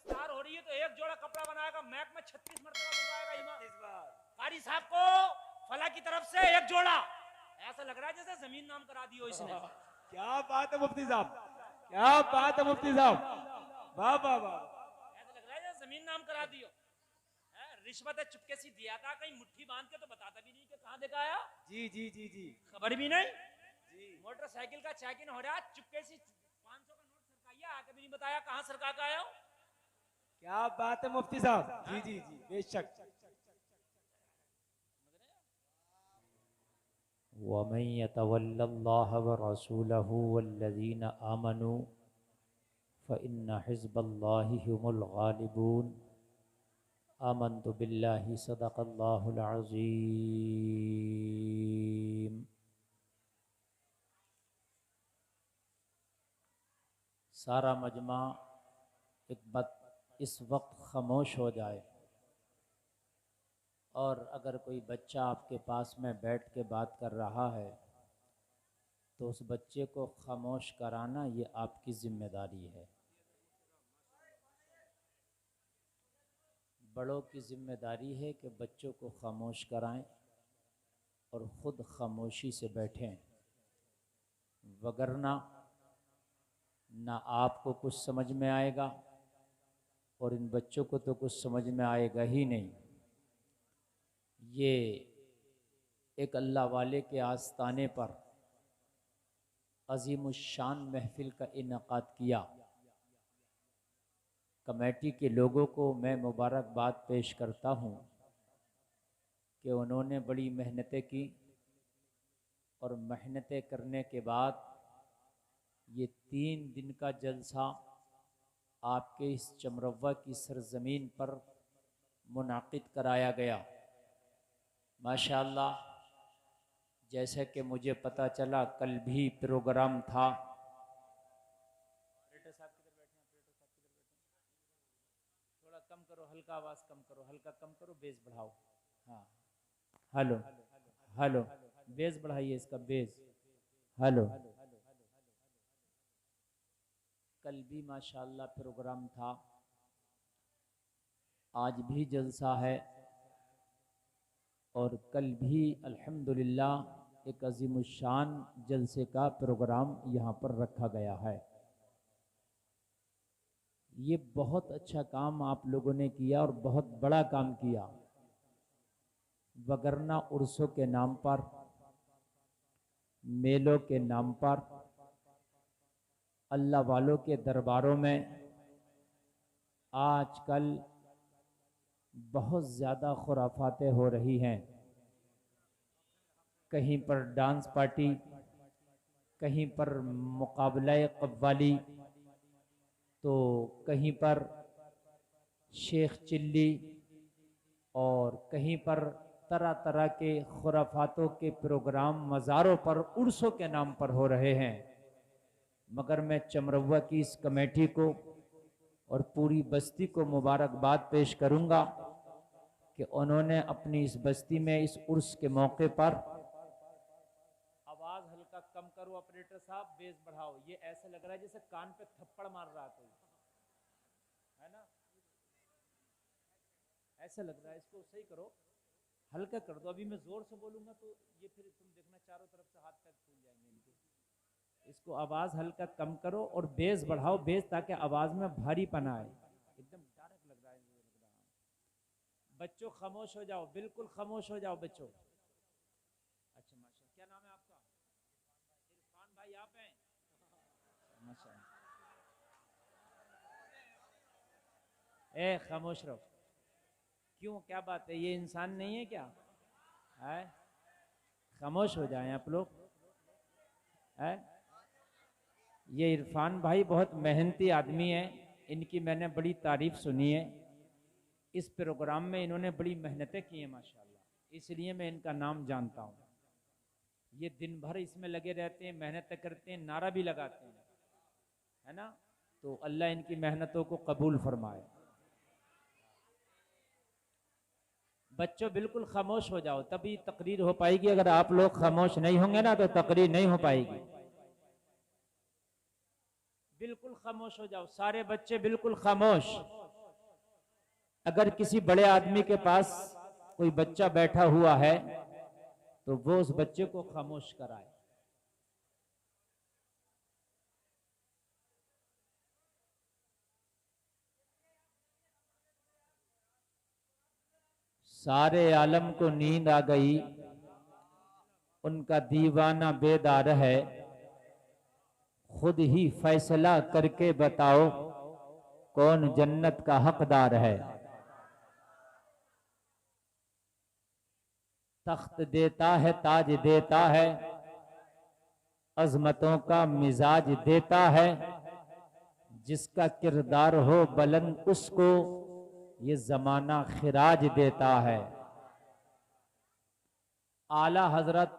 दस्तार हो रही है तो एक जोड़ा कपड़ा बनाएगा, मैक में 36 मरतबा बुलवाएगा इमाम। इस बार कारी साहब को फला की तरफ से एक जोड़ा, ऐसा लग रहा है जैसे जमीन नाम करा दी हो इसने। क्या बात है मुफ्ती साहब, क्या बात है मुफ्ती साहब, वाह वाह वाह। ऐसा लग रहा है जैसे जमीन नाम करा दी हो। रिश्वत चुपके से दिया था, कहीं मुट्ठी बांध के तो बताता भी नहीं कि कहाँ देखा आया। जी जी जी जी खबर भी नहीं। जी। मोटरसाइकिल का चेक इन हो रहा है, चुपके से 500 का नोट सरकाइया, आके भी नहीं बताया कहाँ सरका का आया हूँ। क्या बात है मुफ्ती साहब, जी जी जी बेशक। वमन यतवल्लल्लाह व रसूलहु वल्लज़ीना आमनू फ़इन्न हिज़्बल्लाहि हुमुल गालिबून। आमन्तु बिल्लाहि सदक़ल्लाहुल अज़ीम। सारा मजमा एक बात इस वक्त खामोश हो जाए, और अगर कोई बच्चा आपके पास में बैठ के बात कर रहा है तो उस बच्चे को खामोश कराना ये आपकी जिम्मेदारी है। बड़ों की जिम्मेदारी है कि बच्चों को खामोश कराएं और ख़ुद खामोशी से बैठें, वगरना ना आपको कुछ समझ में आएगा और इन बच्चों को तो कुछ समझ में आएगा ही नहीं। ये एक अल्लाह वाले के आस्ताने पर अज़ीमुश्शान महफ़िल का इनेकाद किया। कमेटी के लोगों को मैं मुबारकबाद पेश करता हूँ कि उन्होंने बड़ी मेहनतें की, और मेहनतें करने के बाद ये 3 दिन का जलसा आपके इस चमरवा की सरजमीन पर मुनाकिद कराया गया। माशाअल्लाह, जैसे कि मुझे पता चला कल भी प्रोग्राम था। थोड़ा कम करो, हल्का आवाज़ कम करो, हल्का कम करो, बेस बढ़ाओ। हाँ, हेलो हेलो, बेस बढ़ाइए इसका बेस। हेलो, कल भी माशाअल्लाह प्रोग्राम था, आज भी जलसा है, और कल भी अल्हम्दुलिल्लाह एक अज़ीमुश्शान जलसे का प्रोग्राम यहाँ पर रखा गया है। ये बहुत अच्छा काम आप लोगों ने किया और बहुत बड़ा काम किया, वगरना उर्सों के नाम पर, मेलों के नाम पर, अल्लाह वालों के दरबारों में आजकल बहुत ज़्यादा खुराफातें हो रही हैं। कहीं पर डांस पार्टी, कहीं पर मुकाबला कव्वाली, तो कहीं पर शेख चिल्ली, और कहीं पर तरह तरह के खुराफातों के प्रोग्राम मज़ारों पर उर्सों के नाम पर हो रहे हैं। मगर मैं चमरवा की इस कमेटी को और पूरी बस्ती को मुबारकबाद पेश करूंगा कि उन्होंने अपनी इस बस्ती में इस उर्स के मौके पर, आवाज़ हल्का कम करो ऑपरेटर साहब, बेस बढ़ाओ। ये ऐसा लग रहा है जैसे कान पे थप्पड़ मार रहा है कोई, है ना? ऐसा लग रहा है, इसको सही करो, हल्का कर दो। अभी मैं जोर से बोलूंगा तो ये फिर तुम देखना चारों तरफ से हाथ पैर फूल जाएंगे इनके। इसको आवाज़ हल्का कम करो और बेस बढ़ाओ, बेस, ताकि आवाज़ में भारीपन आए। एकदम डायरेक्ट लग रहा है, लग रहा है। बच्चों खामोश हो जाओ, बिल्कुल खामोश हो जाओ बच्चों। अच्छा माशा, क्या नाम है आपका? इरफान भाई आप हैं? माशा, ए खामोश रहो। क्यों, क्या बात है, ये इंसान नहीं है क्या? है, खामोश हो जाएं आप लोग। है, ये इरफान भाई बहुत मेहनती आदमी है, इनकी मैंने बड़ी तारीफ सुनी है। इस प्रोग्राम में इन्होंने बड़ी मेहनतें की हैं माशाल्लाह, इसलिए मैं इनका नाम जानता हूँ। ये दिन भर इसमें लगे रहते हैं, मेहनत करते हैं, नारा भी लगाते हैं, है ना? तो अल्लाह इनकी मेहनतों को कबूल फरमाए। बच्चों बिल्कुल खामोश हो जाओ, तभी तकरीर हो पाएगी। अगर आप लोग खामोश नहीं होंगे ना तो तकरीर नहीं हो पाएगी। बिल्कुल खामोश हो जाओ, सारे बच्चे बिल्कुल खामोश। अगर किसी बड़े आदमी के पास कोई बच्चा बैठा हुआ है तो वो उस बच्चे को खामोश कराए। सारे आलम को नींद आ गई, उनका दीवाना बेदार है, खुद ही फैसला करके बताओ कौन जन्नत का हकदार है। तख्त देता है, ताज देता है, अजमतों का मिजाज देता है, जिसका किरदार हो बुलंद उसको ये जमाना खिराज देता है। आला हजरत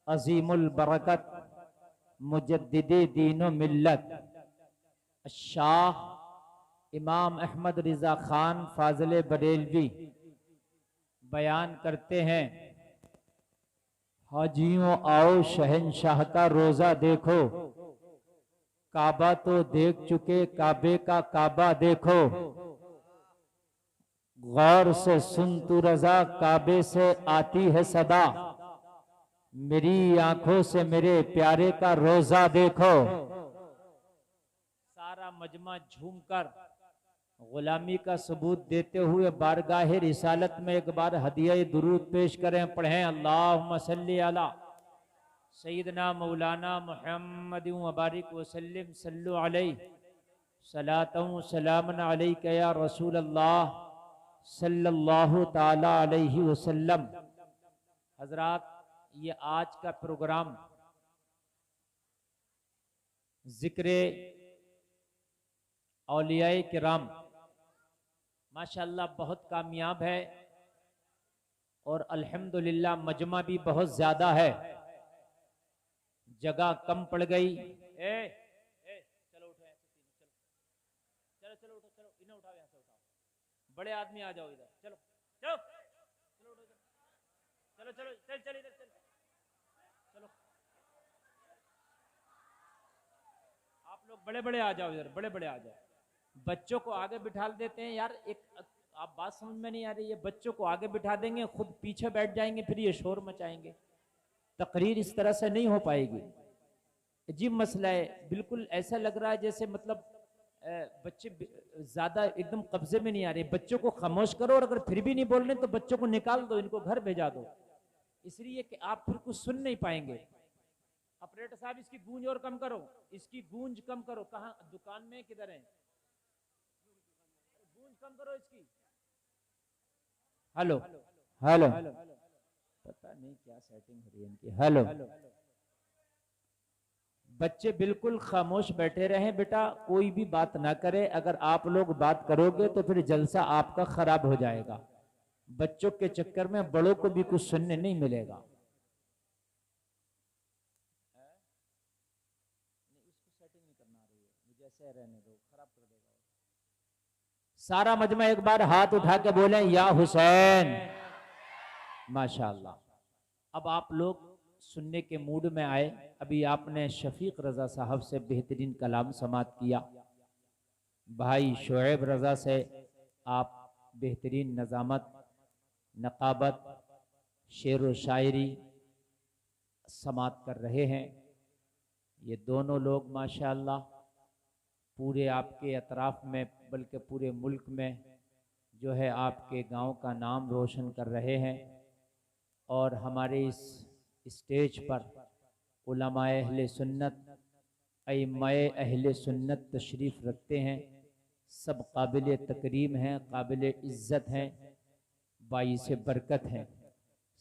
अजीमुल बरकत मुजद्दिदे दीनो मिल्लत शाह इमाम अहमद रिजा खान फाजिल बरेलवी बयान करते हैं, हाजियों आओ शहंशाह का रोजा देखो, काबा तो देख चुके काबे का काबा देखो, गौर से सुन तू रजा काबे से आती है सदा, मेरी आंखों से मेरे प्यारे का रोजा देखो। सारा मजमा झूमकर गुलामी का सबूत देते हुए बारगाह रिसालत में एक बार हदिया दुरूद पेश करें, पढ़ें अल्लाहुम्मा सल्ली अला सय्यदना मौलाना मुहम्मद व बारिक वसल्लिम सल्लु अलैहि सलातु सलामन अलैका या रसूल अल्लाह सल्लल्लाहु ताला अलैहि वसल्लम। हजरात, ये आज का प्रोग्राम जिक्र औलियाए किराम माशाअल्लाह बहुत कामयाब है और अल्हम्दुलिल्लाह मजमा भी बहुत ज्यादा है, जगह कम पड़ गई। चलो उठो, चलो चलो उठो, चलो इन्हें उठाओ, यहाँ से उठाओ, बड़े आदमी आ जाओ इधर, चलो चलो चलो उठो, चलो चलो चल चल इधर चल, चलो आप लोग बड़े बड़े आ जाओ इधर, बड़े बड़े आ जाओ। बच्चों को आगे बिठा देते हैं यार, एक आप बात समझ में नहीं आ रही है, बच्चों को आगे बिठा देंगे, खुद पीछे बैठ जाएंगे, फिर ये शोर मचाएंगे, तकरीर इस तरह से नहीं हो पाएगी। अजीब मसला है, बिल्कुल ऐसा लग रहा है जैसे मतलब बच्चे ज्यादा एकदम कब्जे में नहीं आ रहे। बच्चों को खामोश करो और अगर फिर भी नहीं बोल रहे तो बच्चों को निकाल दो, इनको घर भेजा दो, इसलिए कि आप फिर कुछ सुन नहीं पाएंगे। ऑपरेटर साहब इसकी गूंज और कम करो, इसकी गूंज कम करो। कहाँ दुकान में किधर है, गूंज कम करो इसकी। हेलो हेलो, पता नहीं क्या सेटिंग हो रही है इनकी। हेलो, बच्चे बिल्कुल खामोश बैठे रहें बेटा, कोई भी बात ना करे। अगर आप लोग बात करोगे तो फिर जलसा आपका खराब हो जाएगा। बच्चों के चक्कर में बड़ों को भी कुछ सुनने नहीं मिलेगा। इसको सेटिंग नहीं करना रही है, मुझे ऐसे रहने दो, खराब कर देगा। सारा मजमा एक बार हाथ उठा के बोले या हुसैन। माशाअल्लाह, अब आप लोग सुनने के मूड में आए। अभी आपने शफीक रजा साहब से बेहतरीन कलाम समात किया, भाई शोएब रजा से आप बेहतरीन नज़ामत, नकाबत, शेर व शायरी समात कर रहे हैं। ये दोनों लोग माशाअल्लाह पूरे आपके अतराफ में बल्कि पूरे मुल्क में जो है आपके गांव का नाम रोशन कर रहे हैं। और हमारे इस स्टेज पर उलमाए अहले सुन्नत, अइम्माए अहले सुन्नत तशरीफ़ रखते हैं। सब काबिल तकरीम हैं, काबिल इज़्ज़त हैं, बाइस बरकत हैं।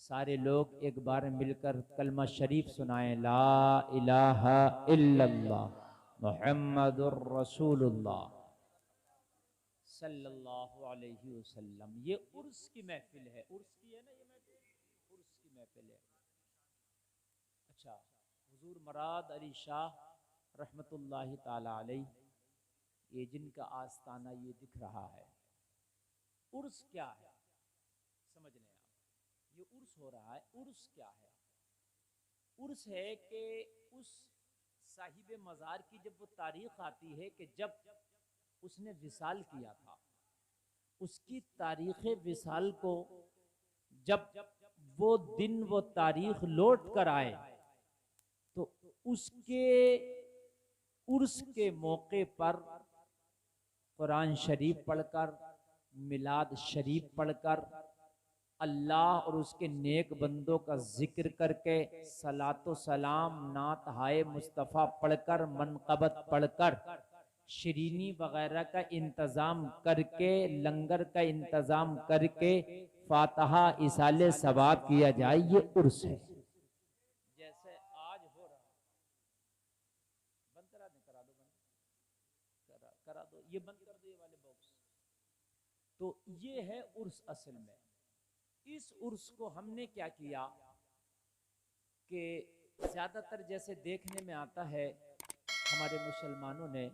सारे लोग एक बार मिलकर कलमा शरीफ सुनाएं, ला इलाहा इल्लल्लाह मुहम्मदुर रसूलुल्लाह सल्लल्लाहु अलैहि वसल्लम। ये उर्स की महफिल है, उर्स की है ना ये महफिल, उर्स की महफिल है। अच्छा, हुजूर मराद अली शाह रहमतुल्लाहि ताला अलैह, ये जिनका आस्ताना ये दिख रहा है। उर्स क्या है समझ लें आप, ये उर्स हो रहा है। उर्स क्या है? उर्स है कि उस साहिब मज़ार की जब वो तारीख आती है कि जब उसने विसाल किया था, उसकी तारीख विसाल को जब वो दिन वो तारीख लौट कर आए तो उसके उर्स के मौके पर कुरान शरीफ पढ़कर, मिलाद शरीफ पढ़कर, अल्लाह और उसके नेक बंदों का जिक्र करके, सलातो सलाम नात हाय मुस्तफ़ा पढ़कर, मनक़बत पढ़कर, शरीनी वगैरह का इंतज़ाम करके, लंगर का इंतज़ाम करके फातिहा इसाले सवाब किया जाए, ये उर्स है। जैसे आज हो रहा, बंद करा दो, करा दो, ये बंद कर दो ये वाले बॉक्स। तो ये है उर्स असल में। इस उर्स को हमने क्या किया कि ज्यादातर जैसे देखने में आता है हमारे मुसलमानों ने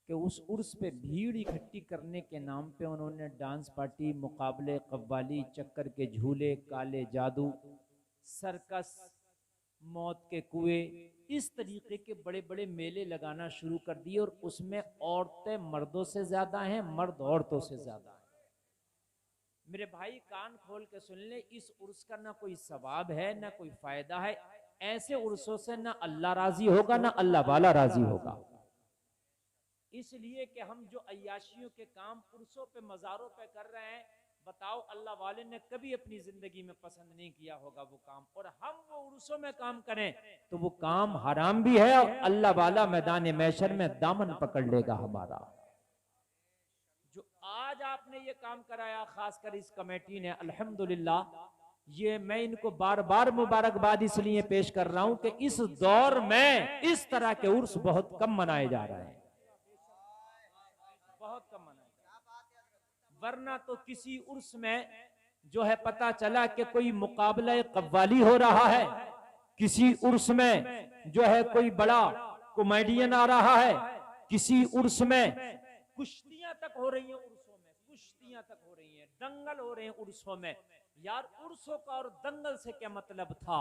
कि उस उर्स पे भीड़ इकट्ठी करने के नाम पे उन्होंने डांस पार्टी, मुकाबले, कव्वाली, चक्कर के झूले, काले जादू, सर्कस, मौत के कुएं, इस तरीके के बड़े बड़े मेले लगाना शुरू कर दिए और उसमें औरतें मर्दों से ज्यादा हैं, मर्द औरतों से ज्यादा हैं। मेरे भाई कान खोल के सुन ले, इस उर्स का ना कोई सवाब है ना कोई फायदा है। ऐसे उर्सों से ना अल्लाह राजी होगा ना अल्लाह वाला राजी होगा। इसलिए कि हम जो अय्याशियों के काम उर्सों पे, मज़ारों पे कर रहे हैं, बताओ अल्लाह वाले ने कभी अपनी जिंदगी में पसंद नहीं किया होगा वो काम, और हम वो उर्सों में काम करें तो वो काम हराम भी है और अल्लाह वाला मैदान महशर में दामन पकड़ लेगा हमारा। जो आज आपने ये काम कराया, खासकर इस कमेटी ने, अल्हम्दुलिल्लाह, ये मैं इनको बार बार मुबारकबाद इसलिए पेश कर रहा हूं कि इस दौर में इस तरह के उर्स बहुत कम मनाए जा रहे हैं, बहुत कम मनाए जा रहे हैं। वरना तो किसी उर्स में जो है पता चला कि कोई मुकाबला कव्वाली हो रहा है, किसी उर्स में जो है कोई बड़ा कॉमेडियन आ रहा है, किसी उर्स में कुश्तियां तक हो रही हैं, उर्सों में कुश्तियां तक हो रही हैं, दंगल हो रहे हैं उर्सों में। यार उर्सों का और दंगल से क्या मतलब था?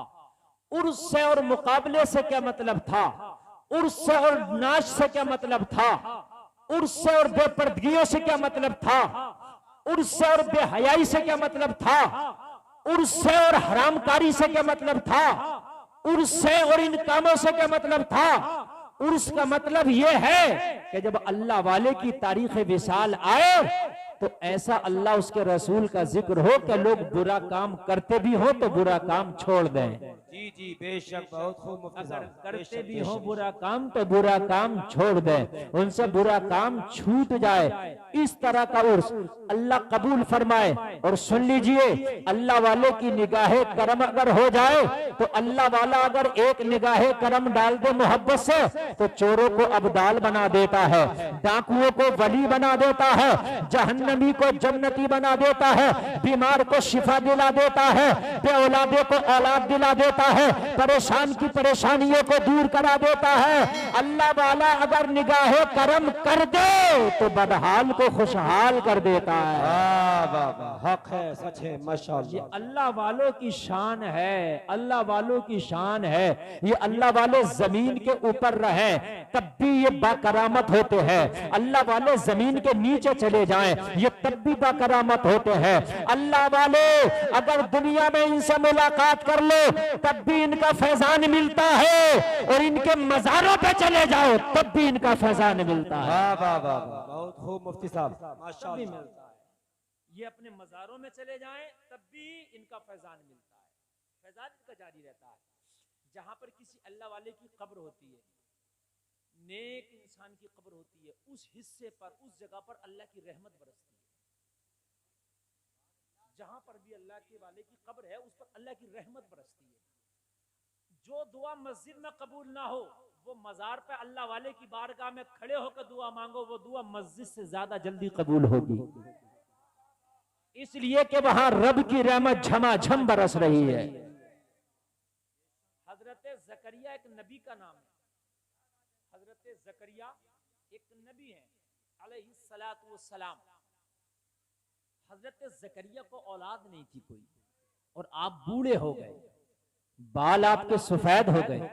उर्स से और मुकाबले से क्या मतलब था? उर्स से और नाच से क्या मतलब था? उर्स से और बेपर्दगियों से क्या मतलब था? उर्स से और बेहयाई से क्या मतलब था? उर्स से और हरामकारी से क्या मतलब था? उर्स से और इन कामों से क्या मतलब था? उर्स का मतलब यह है कि जब अल्लाह वाले की तारीख विसाल आए तो ऐसा अल्लाह उसके रसूल का जिक्र हो कि लोग बुरा काम करते भी हो तो बुरा काम छोड़ दें। जी जी बेशक, बहुत खूब मुफ्ती अगर साहब, करते भी हो बुरा काम तो बुरा काम छोड़ दें, उनसे बुरा काम छूट जाए। इस तरह का उर्स अल्लाह कबूल फरमाए। और सुन लीजिए, अल्लाह वाले की निगाहे करम अगर हो जाए तो अल्लाह वाला अगर एक निगाहे करम डाल दे मोहब्बत से तो चोरों को अब्दाल बना देता है, डाकुओं को वली बना देता है, जहन्नमी को जन्नती बना देता है, बीमार को शिफा दिला देता है, बेऔलादे को औलाद दिला देता है, परेशान की परेशानियों को दूर करा देता है। अल्लाह वाला अगर निगाहे करम कर दे तो बदहाल को खुशहाल कर देता है। हक है, सच है, माशाअल्लाह। ये अल्लाह वालों की शान है, अल्लाह वालों की शान है। ये अल्लाह वाले जमीन के ऊपर रहे तब भी ये बाकरामत होते हैं, अल्लाह वाले जमीन के नीचे चले जाएं ये तब भी बाकरामत होते हैं। अल्लाह वाले अगर दुनिया में इनसे मुलाकात कर लो तब भी इनका फैजान मिलता है, और इनके मज़ारों पे चले जाओ तब भी इनका फैजान मिलता है। वाह वाह वाह, बहुत खूब मुफ्ती साहब, माशाअल्लाह। मिलता है। ये अपने मज़ारों में चले जाएं तब भी इनका फैजान मिलता है, फैजान इनका जारी रहता है। जहां पर किसी अल्लाह वाले की कब्र होती है, नेक इंसान की कब्र होती है, उस हिस्से पर, उस जगह पर अल्लाह की रहमत बरसती है। जहां पर भी अल्लाह के वाले की कब्र है उस पर अल्लाह की रहमत बरसती है। जो दुआ मस्जिद में कबूल ना हो वो मजार पे अल्लाह वाले की बारगाह में खड़े होकर दुआ मांगो, वो दुआ मस्जिद से ज्यादा जल्दी कबूल होगी, इसलिए कि वहां रब की रहमत झमाझम बरस रही है। हजरत जकरिया एक नबी का नाम है, हजरत जकरिया एक नबी है अलैहिस्सलातु वस्सलाम। हजरत जकरिया को औलाद नहीं थी कोई, और आप बूढ़े हो गए, बाल आपके सफेद हो गए,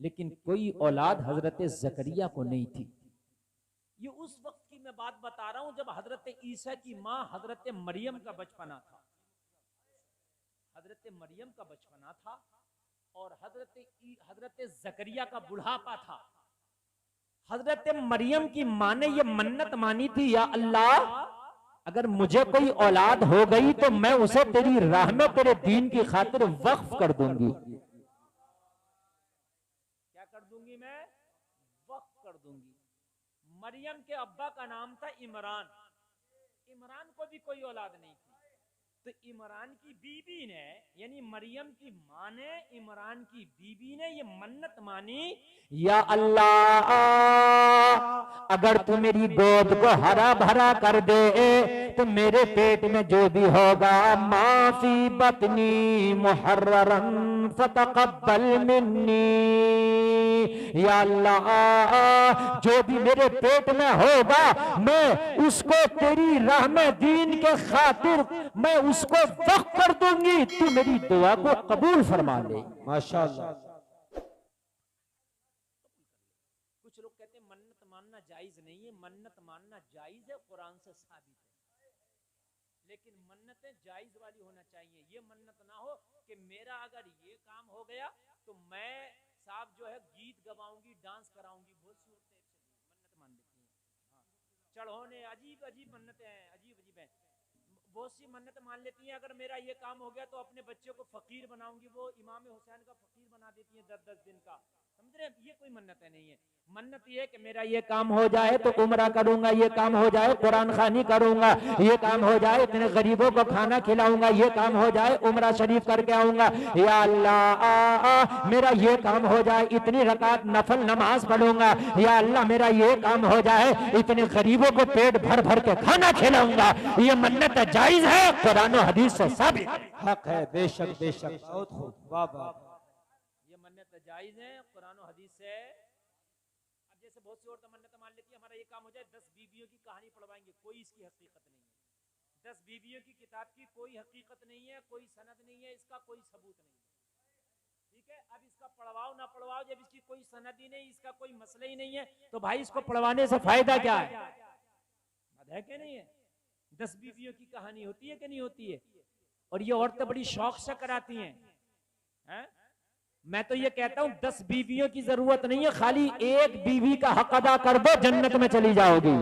लेकिन कोई औलाद हजरत जकरिया को नहीं थी। ये उस वक्त की मैं बात बता रहा हूं जब हजरत ईसा की माँ हजरत मरियम का बचपना था, हजरत मरियम का बचपना था और हजरत जकरिया का बुढ़ापा था। हजरत मरियम की माँ ने यह मन्नत मानी थी, या अल्लाह अगर मुझे कोई औलाद हो गई तो मैं उसे तेरी राह में तेरे दीन की खातिर वक्फ कर दूंगी। क्या कर दूंगी? मैं वक्फ कर दूंगी। मरियम के अब्बा का नाम था इमरान। इमरान को भी कोई औलाद नहीं थी, तो इमरान की बीबी ने, यानी मरियम की माँ ने इमरान की बीबी ने ये मन्नत मानी, या अल्लाह अगर तू मेरी गोद को हरा भरा कर दे तो मेरे पेट में जो भी होगा, माफी बतनी मुहर्ररन फतकब्बल मिन्नी, या अल्लाह जो भी मेरे पेट में होगा मैं उसको तेरी राह में दीन के खातिर मैं उसको वक्फ कर दूंगी, तू मेरी दुआ को कबूल फरमा ले। माशाअल्लाह। कुछ लोग कहते हैं मन्नत मानना जायज नहीं है, मन्नत मानना जायज है, कुरान से साबित है, लेकिन मन्नतें जायज वाली होना चाहिए। ये मन्नत ना हो कि मेरा अगर ये काम हो गया तो मैं साहब जो है गीत गवाऊंगी, डांस कराऊंगी। बहुत सी औरतें मन्नत मान लेती हैं, चढ़ोने अजीब अजीब मन्नतें हैं, अजीब अजीब हैं। बहुत सी मन्नत मान लेती हैं, अगर मेरा ये काम हो गया तो अपने बच्चे को फकीर बनाऊंगी। वो इमाम हुसैन का फकीर बना देती हैं 10-10 दिन का। समझ रहे हैं? ये कोई मन्नत नहीं है। मन्नत ये कि मेरा ये काम हो जाए तो उम्रा करूंगा, ये काम हो जाए कुरान खानी करूंगा, ये काम हो जाए इतने गरीबों को खाना खिलाऊंगा, ये काम हो जाए उम्रा शरीफ करके आऊंगा, या अल्लाह मेरा ये काम हो जाए इतनी रकात नफल नमाज पढ़ूंगा, या अल्लाह मेरा ये काम हो जाए इतने गरीबों को पेट भर भर के खाना खिलाऊंगा। ये मन्नत जायज है, कुरान और हदीस से साबित हक है, बेशक बेशक, बहुत खूब, वाह वाह। ये मन्नत जायज है कुरान और हदीस से। अब जैसे बहुत सी औरतें मन्नत मान लेती है हमारा ये काम हो जाए 10 बीवियों की कहानी पढ़वाएंगे, कोई इसकी हकीकत नहीं है। 10 बीवियों की किताब की कोई हकीकत नहीं है, कोई सनद नहीं है, इसका कोई सबूत नहीं है। ठीक है, अब इसका पढ़वाओ ना पढ़वाओ, जब इसकी कोई सनद ही नहीं, इसका कोई मसला ही नहीं है, तो भाई इसको पढ़वाने से फायदा क्या है? बात है कि नहीं है? 10 बीवियों की कहानी होती है कि नहीं होती है? और ये औरतें बड़ी शौक से कराती हैं, हैं? मैं तो ये कहता हूं 10 बीवियों की जरूरत नहीं है, खाली एक बीवी का हक अदा कर दो, जन्नत में चली जाओगी।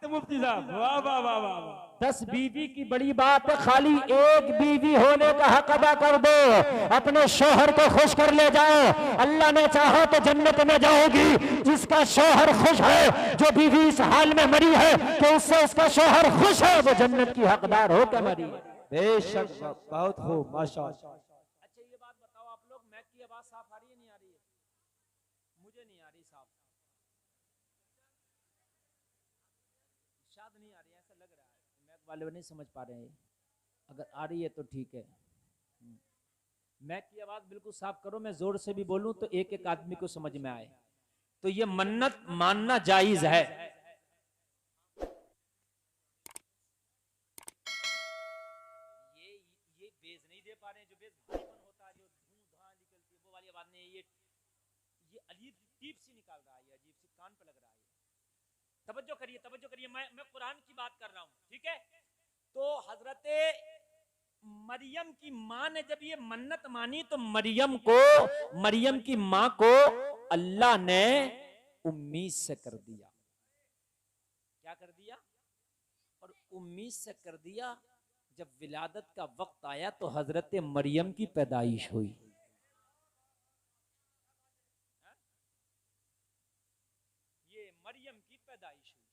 मुफ्ती साहब, वाह वाह वाह वाह। 10 बीवी की बड़ी बात है, खाली एक बीवी होने का हक अदा कर दो, अपने शोहर को खुश कर ले जाओ, अल्लाह ने चाहा तो जन्नत में जाओगी। जिसका शोहर खुश है, जो बीवी इस हाल में मरी है तो उससे उसका शोहर खुश है, वो जन्नत की हकदार होकर मरी है। बेशक, बहुत खूब, माशाअल्लाह। अच्छा ये बात बताओ आप लोग, मैक की आवाज साफ आ रही है नहीं आ रही है? मुझे नहीं आ रही साफ, शायद नहीं आ रही है, ऐसा लग रहा है। मैक वाले नहीं समझ पा रहे हैं, अगर आ रही है तो ठीक है। मैक की आवाज बिल्कुल साफ करो, मैं जोर से भी बोलूं तो एक एक आदमी को समझ में आए। तो ये मन्नत मानना जायज है। ये बेस नहीं दे पा रहे हैं, जो बेस भारीपन होता है, जो धूं धां निकलती है, वो वाली आवाज नहीं। ये अजीब टीप सी निकाल रहा है, ये अजीब सी कान पे लग रहा है। तवज्जो करिए, तवज्जो करिए, मैं कुरान की बात कर रहा हूं, ठीक है? तो हजरत मरियम की माँ ने जब ये मन्नत मानी तो मरियम की माँ को अल्लाह ने उम्मीद से कर दिया। क्या कर दिया? और उम्मीद से कर दिया। जब विलादत का वक्त आया तो हजरत मरियम की पैदाइश हुई। ये मरियम की पैदाइश हुई।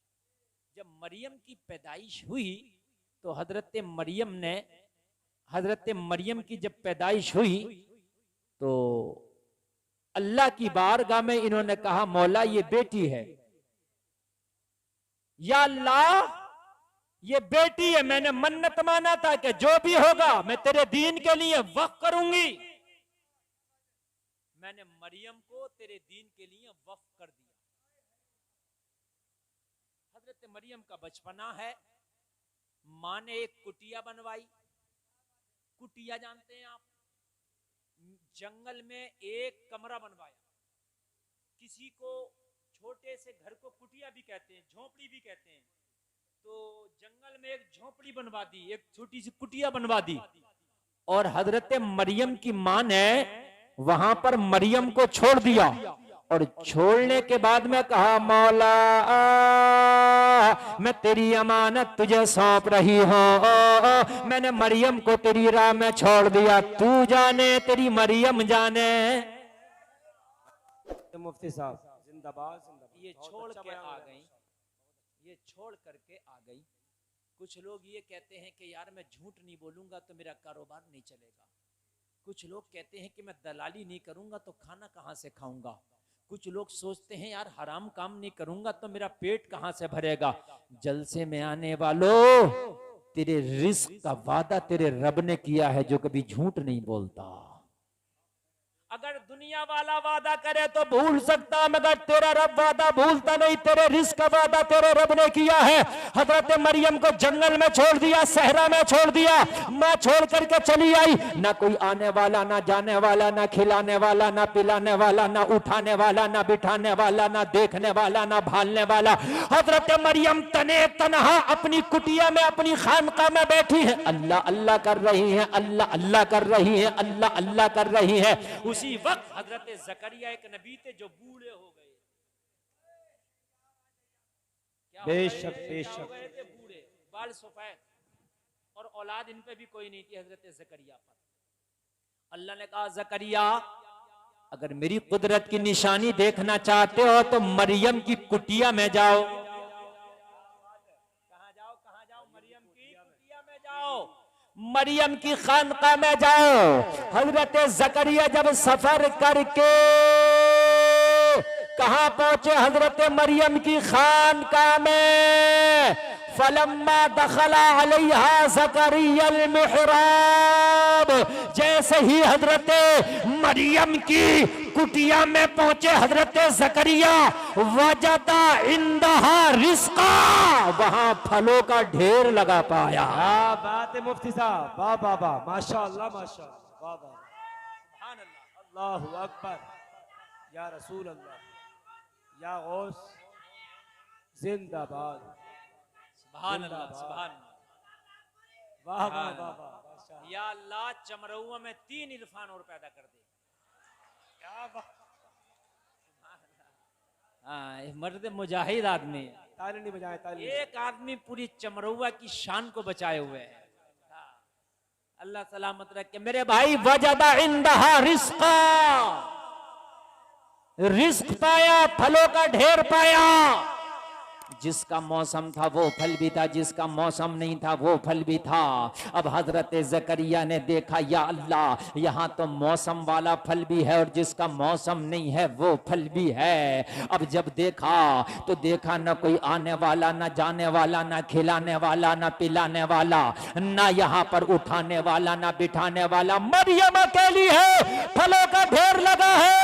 जब मरियम की पैदाइश हुई तो हजरत मरियम की जब पैदाइश हुई तो अल्लाह की बारगाह में इन्होंने कहा, मौला ये बेटी है, या अल्लाह ये बेटी है, मैंने मन्नत माना था कि जो भी होगा मैं तेरे दीन के लिए वक्फ करूंगी। मैंने मरियम को तेरे दीन के लिए वक्फ कर दिया। हजरत मरियम का बचपना है। मां ने एक कुटिया बनवाई। कुटिया जानते हैं आप? जंगल में एक कमरा बनवाया। किसी को छोटे से घर को कुटिया भी कहते हैं, झोपड़ी भी कहते हैं। तो जंगल में एक झोपड़ी बनवा दी, एक छोटी सी कुटिया बनवा दी, और हजरत मरियम की मां ने वहां पर मरियम को छोड़ दिया, और छोड़ने के बाद में कहा मौला मैं तेरी अमानत तुझे सौंप रही हूं, मैंने मरियम को तेरी राह में छोड़ दिया, तू जाने तेरी मरियम जाने। मुफ्ती साहब जिंदाबाद जिंदाबाद। ये बहुत छोड़ अच्छा के बयान आ है। गई, ये छोड़ करके आ गई। कुछ लोग ये कहते हैं कि यार मैं झूठ नहीं बोलूंगा तो मेरा कारोबार नहीं चलेगा। कुछ लोग कहते हैं कि मैं दलाली नहीं करूंगा तो खाना कहां से खाऊंगा। कुछ लोग सोचते हैं यार हराम काम नहीं करूंगा तो मेरा पेट कहां से भरेगा। जलसे में आने वालों, तेरे रिस्क का वादा तेरे रब ने किया है जो कभी झूठ नहीं बोलता। अगर दुनिया वाला वादा करे तो भूल सकता, मगर तेरा रब वादा भूलता नहीं। तेरे रिस्क का वादा तेरे रब ने किया है। हजरत मरियम को जंगल में छोड़ दिया, सहरा में छोड़ दिया, मैं छोड़ करके चली आई। ना कोई आने वाला, ना जाने वाला, ना खिलाने वाला, ना पिलाने वाला, ना उठाने वाला, ना बिठाने वाला, ना देखने वाला, ना भालने वाला। हजरत मरियम तने तनहा अपनी कुटिया में, अपनी खानका में बैठी है, अल्लाह अल्लाह कर रही है, अल्लाह अल्लाह कर रही है, अल्लाह अल्लाह कर रही है। उसी वक्त हजरत जकरिया एक नबी थे जो बूढ़े हो गए। क्या हो गए? बेशक क्या बेशक। हो गए थे? बूढ़े, बाल सफेद, और औलाद इन पे भी कोई नहीं थी हजरत जकरिया पर। अल्लाह ने कहा जकरिया अगर मेरी कुदरत की निशानी देखना चाहते हो तो मरियम की कुटिया में जाओ। कहां जाओ? कहां जाओ? मरियम की कुटिया में जाओ, मरियम की खानका में जाओ। हजरत जकरिया जब सफर करके कहां पहुंचे? हजरत मरियम की खानका में। फलम्मा दखला अलैहा ज़करियल मिहराब, जैसे ही हजरत मरियम की कुटिया में पहुंचे हजरत जकरिया, वजदा इंदहा रिस्का, वहां फलों का ढेर लगा पाया। क्या बात है मुफ्ती साहब, वाह वाह वाह, माशाअल्लाह माशाअल्लाह, वाह वाह, सुभान अल्लाह। अल्लाहु अकबर, या रसूल अल्लाह, या गौस जिंदाबाद, सुभान अल्लाह, सुभान अल्लाह। वाह वाह वाह वाह, माशाअल्लाह। या अल्लाह चमरौआ में 3 इरफान और पैदा कर दे। क्या बात, हाँ, मर्द मुजाहिद आदमी है। ताली नहीं बजाए, ताली नहीं। एक आदमी पूरी चमरौआ की शान को बचाए हुए है। हाँ, अल्लाह सलामत रखे मेरे भाई। वजदा इंदहा रिस्का, रिस्क पाया, फलों का ढेर पाया। जिसका मौसम था वो फल भी था, जिसका मौसम नहीं था वो फल भी था। अब हजरत जकरिया ने देखा या अल्लाह, यहाँ तो मौसम वाला फल भी है और जिसका मौसम नहीं है वो फल भी है। अब जब देखा तो देखा न कोई आने वाला, न जाने वाला, न खिलाने वाला, न पिलाने वाला, न यहाँ पर उठाने वाला, न बिठाने वाला। मरियम अकेली है, फलों का ढेर लगा है।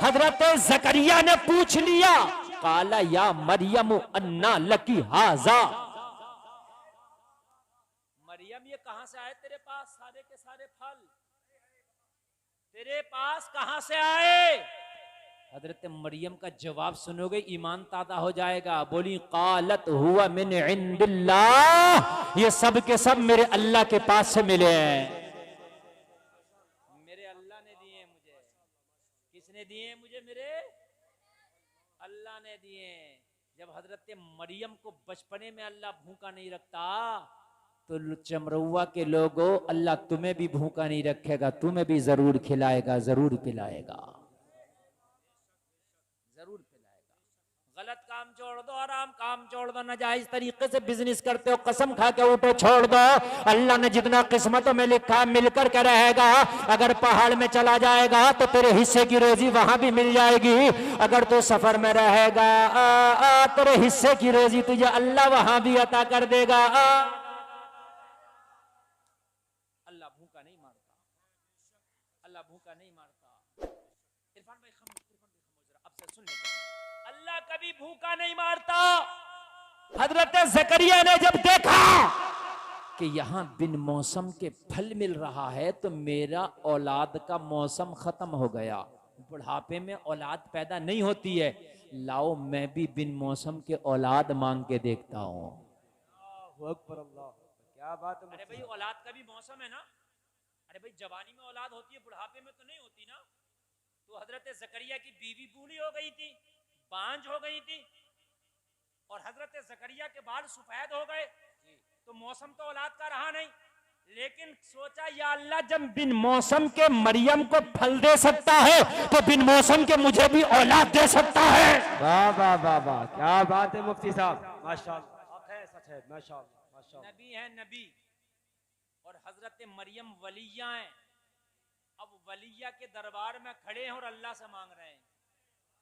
हजरत जकरिया ने पूछ लिया, काला या मरियम अन्ना लकी हाजा, मरियम ये कहां से आए तेरे पास? सारे के सारे फल तेरे पास कहां से आए? हजरत मरियम का जवाब सुनोगे ईमान ताज़ा हो जाएगा। बोली कालत हुआ मिन इंदिल्लाह, ये सब के सब मेरे अल्लाह के पास से मिले हैं। मेरे अल्लाह ने दिए मुझे। किसने दिए मुझे? मेरे अल्लाह ने दिए। जब हजरत मरियम को बचपने में अल्लाह भूखा नहीं रखता तो चमरौआ के लोगों, अल्लाह तुम्हें भी भूखा नहीं रखेगा, तुम्हें भी जरूर खिलाएगा, जरूर पिलाएगा, जरूर पिलाएगा। गलत काम छोड़ दो, आराम काम छोड़ दो, नाजायज तरीके से बिजनेस करते हो कसम खा के उठो, छोड़ दो। अल्लाह ने जितना किस्मतों में लिखा मिलकर के रहेगा। अगर पहाड़ में चला जाएगा तो तेरे हिस्से की रोजी वहां भी मिल जाएगी। अगर तू सफर में रहेगा तेरे हिस्से की रोजी तुझे अल्लाह वहां भी अता कर देगा। अल्लाह भूखा नहीं मारता, अल्लाह भूखा नहीं मारता। इरफान भाई खामोश, इरफान भाई खामोश जरा, अब से सुन ले। अल्लाह कभी भूखा नहीं मारता। हजरत जकरिया ने जब देखा कि यहां बिन मौसम के फल मिल रहा है तो मेरा औलाद का मौसम खत्म हो गया। बुढ़ापे में औलाद पैदा नहीं होती है, लाओ मैं भी बिन मौसम के औलाद मांग के देखता हूँ। अल्लाहु अकबर, अल्लाह क्या बात है। अरे भाई औलाद का भी मौसम है ना। अरे भाई जवानी में औलाद होती है, बुढ़ापे में तो नहीं होती ना। तो हजरत जकरिया की बीवी बूढ़ी हो गई थी, बांझ हो गई थी, और हजरत जकरिया के बाल सफेद हो गए, तो मौसम तो औलाद का रहा नहीं। लेकिन सोचा या अल्लाह जब बिन मौसम के मरियम को फल दे सकता है तो बिन मौसम के मुझे भी औलाद दे सकता है। वाह वाह वाह वाह, क्या बात है मुफ्ती साहब, माशाअल्लाह, हक है, सच है, माशाअल्लाह माशाअल्लाह। नबी है नबी, और हजरत मरियम वलिया हैं। अब वलिया के दरबार में खड़े हैं और अल्लाह से मांग रहे हैं।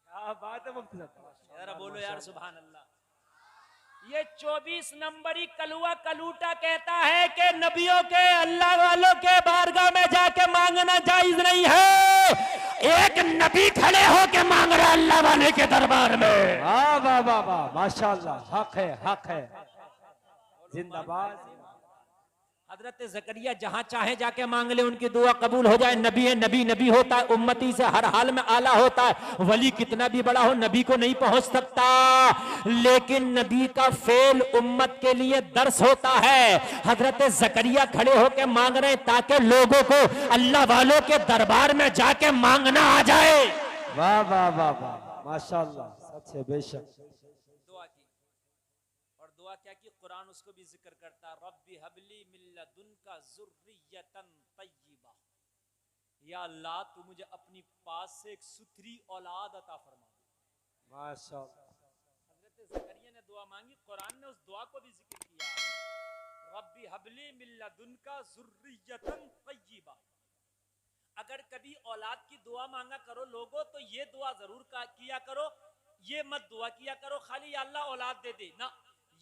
क्या बात है मुफ्ती साहब, जरा बोलो यार सुभान अल्लाह। ये 24 नंबरी कलुआ कलूटा कहता है कि नबियों के, अल्लाह वालों के बारगाह में जाके मांगना जायज नहीं है। एक नबी खड़े होके मांग रहा अल्लाह वाले के दरबार में। वाह वाह वाह वाह, माशाअल्लाह, हक है, हक है, जिंदाबाद। हजरत जकरिया जहां चाहे जाके मांग ले, उनकी दुआ कबूल हो जाए। नबी है, नबी नबी होता है, उम्मती से हर हाल में आला होता है। वली कितना भी बड़ा हो नबी को नहीं पहुंच सकता, लेकिन नबी का फेल उम्मत के लिए दर्स होता है। हजरत जकरिया खड़े होके मांग रहे हैं ताकि लोगों को अल्लाह वालों के दरबार में जाके मांगना आ जाए। वाह वाह वाह वाह, माशाअल्लाह, सच है, बेशक। दुआ की, और दुआ क्या की, कुरान उसको भी जिक्र करता, रब्बी हबली मिल्लदुनका ज़ुर्रियतन तय्यिबा। या अल्लाह तू मुझे अपनी पास से एक सुथरी औलाद अता फरमा दे। माशाअल्लाह, हजरत ज़करिया ने दुआ मांगी, कुरान ने उस दुआ को भी जिक्र किया, रब्बी हबली मिल्लदुनका ज़ुर्रियतन तय्यिबा। अगर कभी औलाद की दुआ मांगा करो लोगों, तो ये दुआ जरूर किया करो, ये मत दुआ किया करो खाली या अल्लाह औलाद दे दे ना,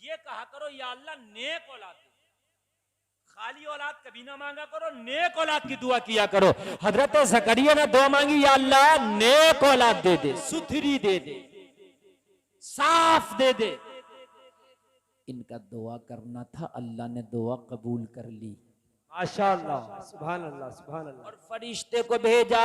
ये कहा करो या अल्लाह नेक औलाद दे। खाली औलाद कभी ना मांगा करो, नेक औलाद की दुआ किया करो। हजरत ज़करिया ने दुआ मांगी, या अल्लाह नेक औलाद दे दे, सुथरी दे दे, साफ दे दे। इनका दुआ करना था, अल्लाह ने दुआ कबूल कर ली। माशाअल्लाह, सुभान अल्लाह, सुभान अल्लाह। और फरिश्ते को भेजा,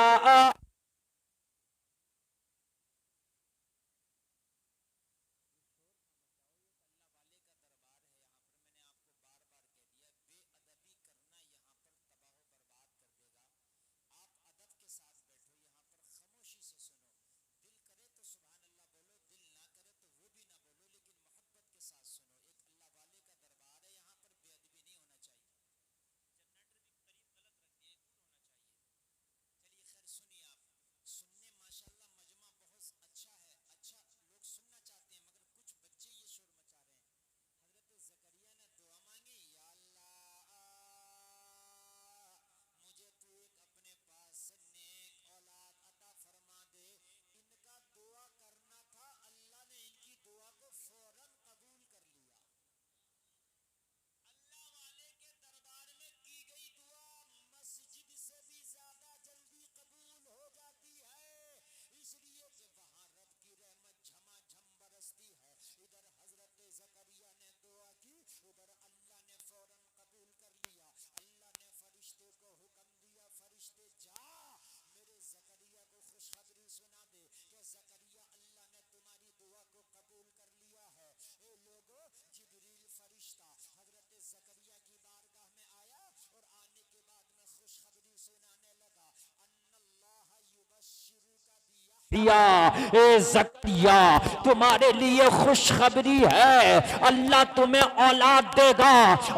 ए ज़करिया तुम्हारे लिए खुशखबरी है, अल्लाह तुम्हें औलाद देगा।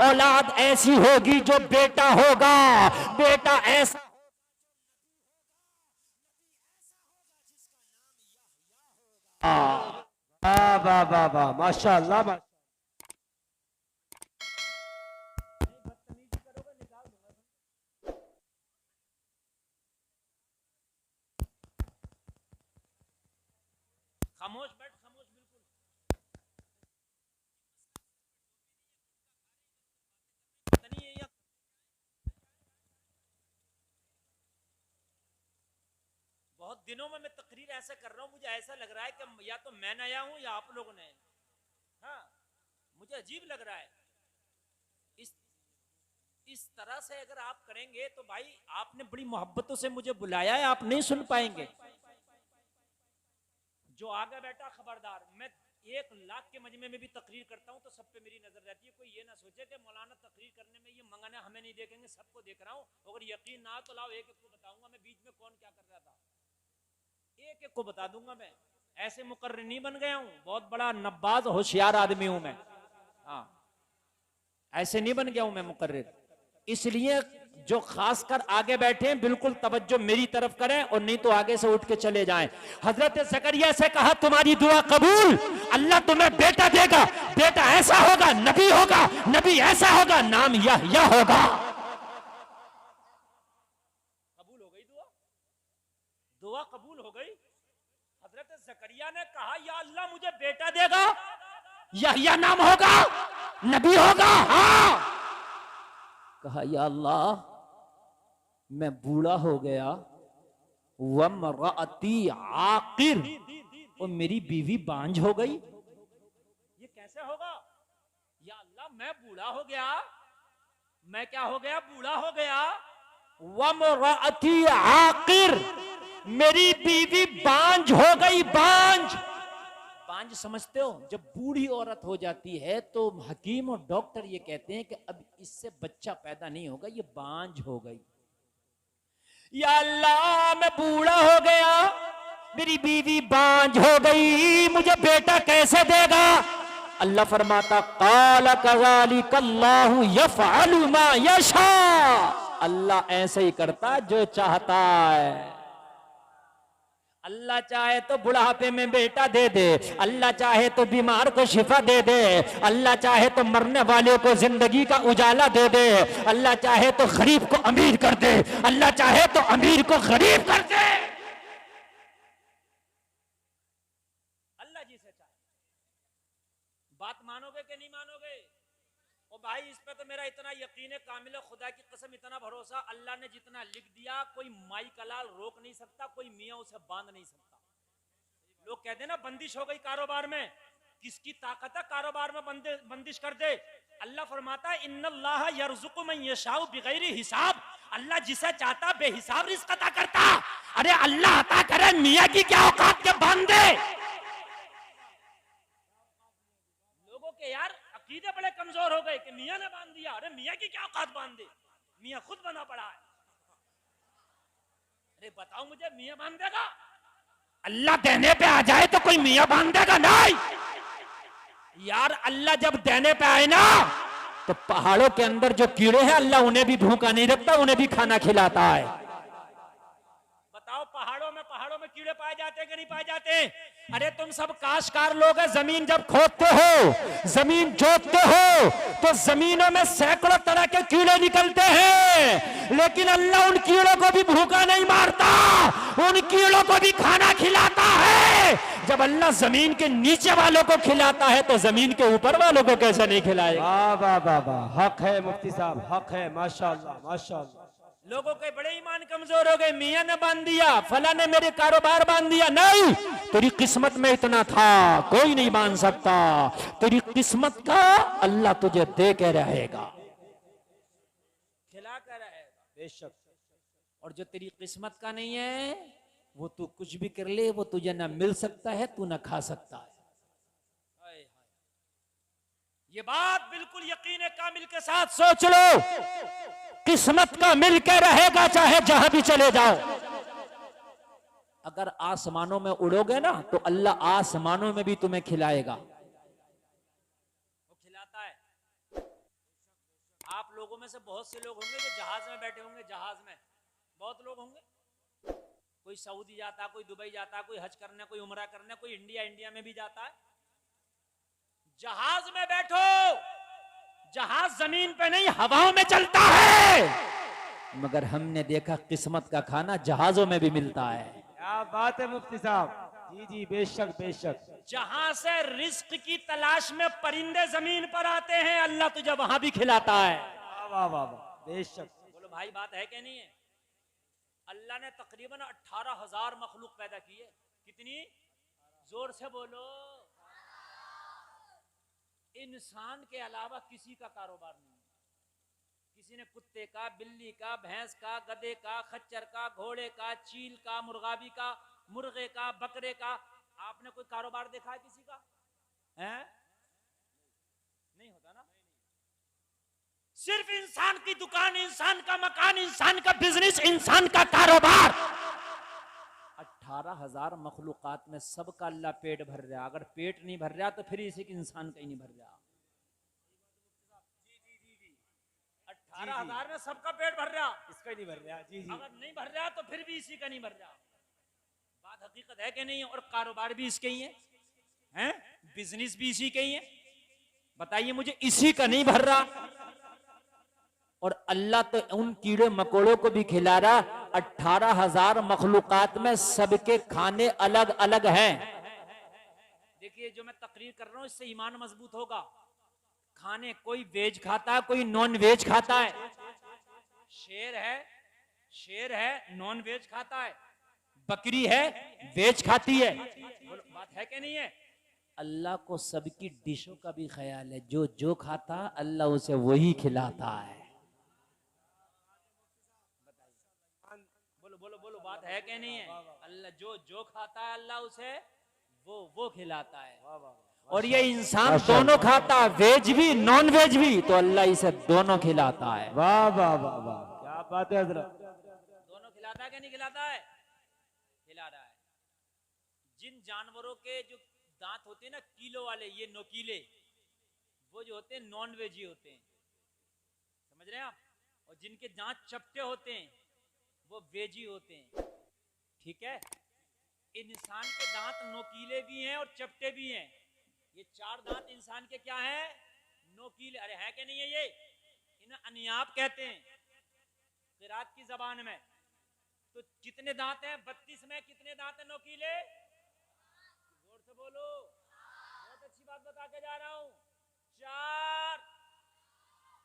औलाद ऐसी होगी जो बेटा होगा, बेटा ऐसा वाह वाह वाह वाह, माशाअल्लाह। खामोश बैठ, खामोश बिल्कुल। बहुत दिनों में मैं तकरीर ऐसा कर रहा हूं, मुझे ऐसा लग रहा है कि या तो मैं नया हूं या आप लोग नए। हाँ, मुझे अजीब लग रहा है। इस तरह से अगर आप करेंगे तो भाई आपने बड़ी मोहब्बतों से मुझे बुलाया है, आप नहीं सुन पाएंगे। जो आगे बैठा खबरदार। मैं 1 लाख के मजमे में भी तकरीर करता हूँ तो सब पे मेरी नजर रहती है। कोई ये ना सोचे कि मौलाना तकरीर करने में ये मंगाने हमें नहीं देखेंगे, सबको देख रहा हूँ। अगर यकीन ना तो लाओ एक एक को बताऊंगा मैं बीच में कौन क्या कर रहा था, एक एक को बता दूंगा मैं। ऐसे मुकर्रिर नहीं बन गया हूँ, बहुत बड़ा नब्बाज होशियार आदमी हूं मैं। हाँ, ऐसे नहीं बन गया हूं मैं मुकर्रिर। इसलिए जो खासकर आगे बैठे हैं बिल्कुल तवज्जो मेरी तरफ करें और नहीं तो आगे से उठ के चले जाएं। हजरत जकरिया से कहा तुम्हारी दुआ कबूल, अल्लाह तुम्हें बेटा देगा, बेटा ऐसा होगा, नबी होगा, नबी ऐसा होगा, नाम यहया होगा। कबूल हो गई दुआ, दुआ कबूल हो गई। हजरत जकरिया ने कहा या अल्लाह मुझे बेटा देगा, यहया नाम होगा, नबी होगा। हाँ, कहा या अल्लाह मैं बूढ़ा हो गया, वमराती आकिर, और मेरी बीवी बांझ हो गई, ये कैसे होगा? या अल्लाह मैं बूढ़ा हो गया, मैं क्या हो गया? बूढ़ा हो गया, वमराती आकिर, मेरी बीवी बांझ हो गई। बांझ, बांझ समझते हो? जब बूढ़ी औरत हो जाती है तो हकीम और डॉक्टर ये कहते हैं कि अब इससे बच्चा पैदा नहीं होगा, ये बांझ हो गई। या अल्लाह मैं बूढ़ा हो गया, मेरी बीवी बांझ हो गई, मुझे बेटा कैसे देगा? अल्लाह फरमाता काला कज़ालिक अल्लाहु यफ़अलु मा यशा, अल्लाह ऐसे ही करता जो चाहता है। अल्लाह चाहे तो बुढ़ापे में बेटा दे दे, अल्लाह चाहे तो बीमार को शिफा दे दे, अल्लाह चाहे तो मरने वाले को जिंदगी का उजाला दे दे, अल्लाह चाहे तो गरीब को अमीर कर दे, अल्लाह चाहे तो अमीर को गरीब कर दे। अल्लाह जी से चाहे। बात मानोगे कि नहीं मानोगे? ओ भाई इस पे तो मेरा इतना यकीन है कामिल, खुदा की कसम इतना भरोसा, अल्लाह ने जितना लिख दिया कोई माई कलाल रोक नहीं सकता, कोई मियाँ उसे बांध नहीं सकता। लोग कहते हैं ना बंदिश हो गई कारोबार में, किसकी ताकत है कारोबार में बंदिश कर दे? अल्लाह फरमाता है इन्नल्लाह यर्ज़ुक़ु मन यशाउ बिगैरि हिसाब, अल्लाह जिसे चाहता बेहिसाब रिज़्क़ अता करता। अरे अल्लाह अता करे, मियाँ की क्या औकात के बांधे? लोगों के यार अकीदे बड़े कमजोर हो गए कि मियाँ ने बांध दिया। अरे मियाँ की क्या औकात बांध दे, मियाँ खुद बना पड़ा है। अरे बताओ मुझे, मियाँ बांध देगा? अल्लाह देने पे आ जाए तो कोई मियाँ बांध देगा? नहीं यार, अल्लाह जब देने पे आए ना तो पहाड़ों के अंदर जो कीड़े हैं अल्लाह उन्हें भी भूखा नहीं रखता, उन्हें भी खाना खिलाता है। बताओ पहाड़ों में कीड़े पाए जाते हैं कि नहीं पाए जाते? अरे तुम सब काश्तकार लोग हैं, जमीन जब खोदते हो, जमीन जोतते हो तो जमीनों में सैकड़ों तरह के कीड़े निकलते हैं, लेकिन अल्लाह उन कीड़ों को भी भूखा नहीं मारता, उन कीड़ों को भी खाना खिलाता है। जब अल्लाह जमीन के नीचे वालों को खिलाता है तो जमीन के ऊपर वालों को कैसे नहीं खिलाएगा? वाह वाह वाह वाह, हक है मुफ्ती साहब, हक है, माशाअल्लाह माशाअल्लाह। लोगों के बड़े ईमान कमजोर हो गए, मियाँ ने बांध दिया, फला ने मेरे कारोबार बांध दिया। नहीं, तेरी किस्मत में इतना था, कोई नहीं बांध सकता। तेरी किस्मत का अल्लाह तुझे दे के रहेगा, खिला कर रहेगा बेशक। और जो तेरी किस्मत का नहीं है वो तू कुछ भी कर ले, वो तुझे ना मिल सकता है, तू ना खा सकता है। ये बात बिल्कुल यकीन कामिल के साथ सोच लो, किस्मत का मिल के रहेगा चाहे जहां भी चले जाओ। अगर आसमानों में उड़ोगे ना तो अल्लाह आसमानों में भी तुम्हें खिलाएगा, वो खिलाता है। आप लोगों में से बहुत से लोग होंगे जो जहाज में बैठे होंगे, जहाज में बहुत लोग होंगे, कोई सऊदी जाता, कोई दुबई जाता, कोई हज करने, कोई उमरा करने, कोई इंडिया में भी जाता है। जहाज में बैठो, जहाज जमीन पे नहीं हवाओं में चलता है, मगर हमने देखा किस्मत का खाना जहाजों में भी मिलता है। क्या बात है मुफ्ती साहब, जी जी बेशक बेशक। जहां से रिस्क की तलाश में परिंदे जमीन पर आते हैं, अल्लाह तुझे वहां भी खिलाता है। वाह वाह वाह वाह, बेशक। बोलो भाई बात है कि नहीं है? अल्लाह ने तकरीबन 18,000 मखलूक पैदा की है। कितनी? जोर से बोलो। इंसान के अलावा किसी का कारोबार नहीं है। किसी ने कुत्ते का, बिल्ली का, भैंस का, गधे का, खच्चर का, घोड़े का, चील का, मुर्गाबी का, मुर्गे का, बकरे का, आपने कोई कारोबार देखा है किसी का? है नहीं होता ना। सिर्फ इंसान की दुकान, इंसान का मकान, इंसान का बिजनेस, इंसान का कारोबार। 18,000 मखलूकात में सबका अल्लाह पेट भर रहा। अगर पेट नहीं भर रहा तो फिर इसी के इंसान का ही नहीं भर रहा। 18,000 में सबका पेट भर रहा, इसका नहीं भर रहा। जी जी। अगर नहीं भर रहा तो फिर भी इसी का नहीं भर रहा। बात हकीकत है कि नहीं? और कारोबार भी इसके ही है, हैं? बिजनेस भी इसी के ही है। बताइए मुझे, इसी का नहीं भर रहा। और अल्लाह तो उन कीड़े मकोड़ों को भी खिला रहा। 18,000 मखलूकात में सबके खाने अलग अलग हैं। देखिए जो मैं तकरीर कर रहा हूं इससे ईमान मजबूत होगा। खाने कोई वेज खाता है, कोई नॉन वेज खाता है। शेर है नॉन वेज खाता है, बकरी है वेज खाती है। बात है कि नहीं है? अल्लाह को सबकी डिशों का भी ख्याल है। जो जो खाता अल्लाह उसे वही खिलाता है। बोलो बोलो बोलो, बात है कि नहीं है? अल्लाह जो जो खाता है अल्लाह उसे वो खिलाता है। और ये इंसान दोनों खाता, वेज भी नॉन वेज भी, तो अल्लाह इसे दोनों खिलाता है। वाह वाह वाह वाह, क्या बात है हजरत। दोनों खिलाता है कि नहीं खिलाता है? खिला रहा है। जिन जानवरों के जो दांत होते हैं ना कीलो वाले, ये नोकीले, वो जो होते हैं नॉन वेज ही होते हैं, समझ रहे हैं आप? और जिनके दांत चपटे होते हैं वो वेजी होते हैं। ठीक है? इंसान के दांत नोकीले भी हैं और चपटे भी हैं। ये 4 दांत इंसान के क्या हैं? नोकीले। अरे है कि नहीं है? ये इन्हें अनियाब कहते हैं क़िरात की जबान में। तो कितने दांत हैं? 32 में कितने दांत हैं नोकीले? जोर से बोलो, बहुत अच्छी बात बता के जा रहा हूं। 4।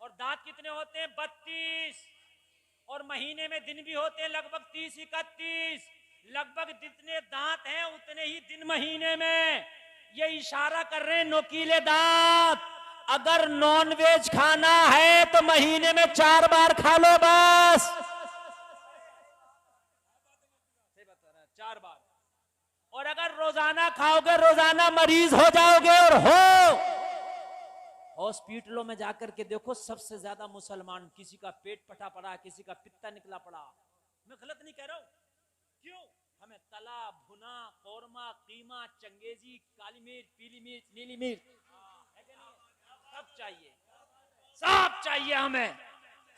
और दांत कितने होते हैं? 32। और महीने में दिन भी होते हैं लगभग 30-31। लगभग जितने दांत हैं उतने ही दिन महीने में। ये इशारा कर रहे हैं नोकीले दांत। अगर नॉन वेज खाना है तो महीने में 4 बार खा लो बस। 4 बार। और अगर रोजाना खाओगे रोजाना मरीज हो जाओगे। और हॉस्पिटलों में जाकर के देखो, सबसे ज्यादा मुसलमान, किसी का पेट फटा पड़ा, किसी का पित्ता निकला पड़ा। मैं गलत नहीं कह रहा हूं। क्यों? हमें तला भुना कौरमा कीमा चंगेजी काली मिर्च पीली मिर्च नीली मिर्च सब चाहिए, सब चाहिए हमें।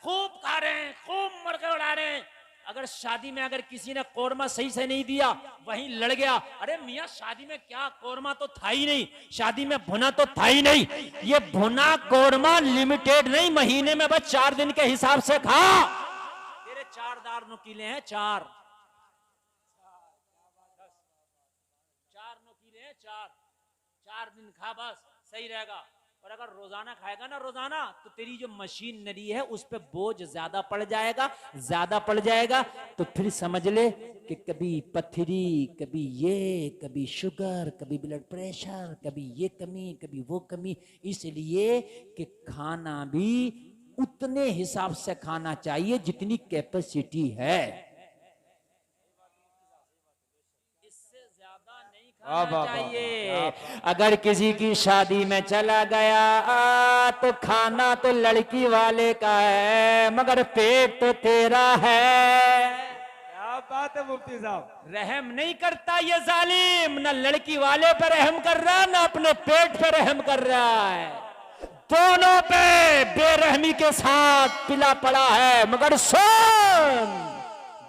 खूब खा रहे हैं, खूब मरके उड़ा रहे हैं। अगर शादी में अगर किसी ने कौरमा सही से नहीं दिया, वहीं लड़ गया, अरे मियाँ शादी में क्या कौरमा तो था ही नहीं, शादी में भुना तो था ही नहीं। ये भुना कौरमा लिमिटेड नहीं, महीने में बस 4 दिन के हिसाब से खा। तेरे 4 दार नुकीले हैं, 4 नुकीले हैं, 4 दिन खा बस, सही रहेगा। और अगर रोजाना खाएगा ना रोजाना, तो तेरी जो मशीनरी है उस पे बोझ ज्यादा पड़ जाएगा, तो फिर समझ ले कि कभी पथरी, कभी ये, कभी शुगर, कभी ब्लड प्रेशर, कभी ये कमी, कभी वो कमी। इसलिए कि खाना भी उतने हिसाब से खाना चाहिए जितनी कैपेसिटी है, चाहिए। अगर किसी की शादी में चला गया तो खाना तो लड़की वाले का है, मगर पेट तो तेरा है। क्या बात है मुफ्ती साहब। रहम नहीं करता ये जालिम, ना लड़की वाले पे रहम कर रहा है, ना अपने पेट पे रहम कर रहा है। दोनों पे बेरहमी के साथ पिला पड़ा है। मगर सुन,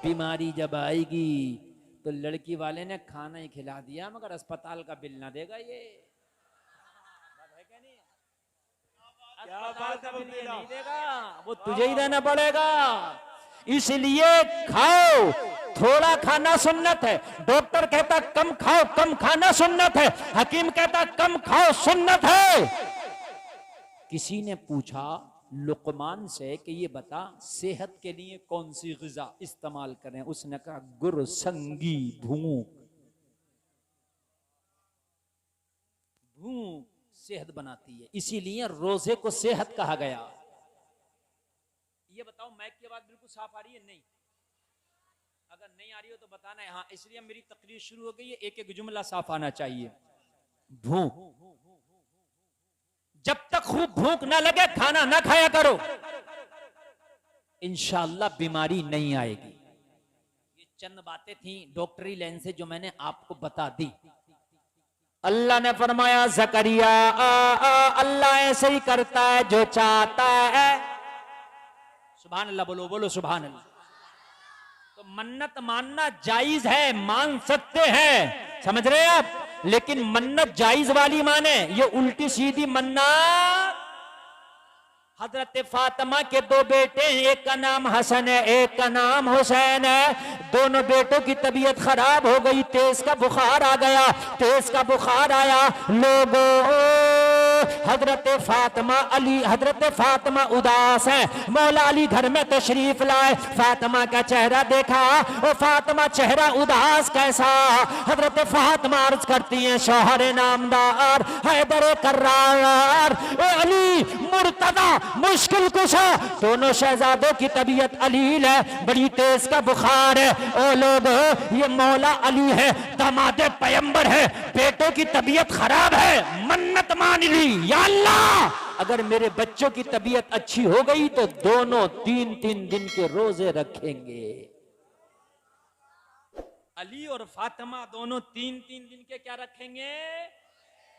बीमारी जब आएगी तो लड़की वाले ने खाना ही खिला दिया, मगर अस्पताल का बिल ना देगा। ये बात है क्या? नहीं, अस्पताल का बिल ये नहीं देगा, वो तुझे ही देना पड़ेगा। इसलिए खाओ, थोड़ा खाना सुन्नत है। डॉक्टर कहता कम खाओ, कम खाना सुन्नत है। हकीम कहता कम खाओ, सुन्नत है। किसी ने पूछा लुकमान से कि ये बता सेहत के लिए कौन सी ग़िज़ा इस्तेमाल करें? उसने कहा गुरसंगी भूख। भूख सेहत बनाती है, इसीलिए रोजे को सेहत कहा गया। ये बताओ, मैक की आवाज बिल्कुल साफ आ रही है? नहीं, अगर नहीं आ रही हो तो बताना है। हाँ, इसलिए मेरी तकरीर शुरू हो गई है, एक एक जुमला साफ आना चाहिए। भूख, जब तक खूब भूख ना लगे खाना ना खाया करो, इंशाअल्लाह बीमारी नहीं आएगी। ये चंद बातें थी डॉक्टरी लाइन से जो मैंने आपको बता दी। अल्लाह ने फरमाया ज़करिया अल्लाह ऐसे ही करता है जो चाहता है। सुभान अल्लाह, बोलो बोलो सुभान अल्लाह। तो मन्नत मानना जायज है, मान सकते हैं, समझ रहे हैं आप, लेकिन मन्नत जायज वाली माने, ये उल्टी सीधी मन्नत। हजरत फातिमा के दो बेटे हैं, एक का नाम हसन है, एक का नाम हुसैन है। दोनों बेटों की तबीयत खराब हो गई, तेज का बुखार आ गया, तेज का बुखार आया। लोगों हजरत फातिमा उदास है। मौला अली घर में तशरीफ लाए, फातिमा का चेहरा देखा, और फातिमा चेहरा उदास कैसा। हजरत फातिमा अर्ज करती हैं, शौहर नामदार हैदर कर्रार अली मुर्तदा मुश्किल कुशा, दोनों शहजादों की तबीयत अलील है, बड़ी तेज का बुखार है। ओ लोग, ये मौला अली है, दामादे पैगंबर है, बेटों की तबीयत खराब है, मन्नत मान ली, या अल्लाह अगर मेरे बच्चों की तबीयत अच्छी हो गई तो दोनों 3-3 दिन के रोजे रखेंगे। अली और फातिमा दोनों 3-3 दिन के क्या रखेंगे?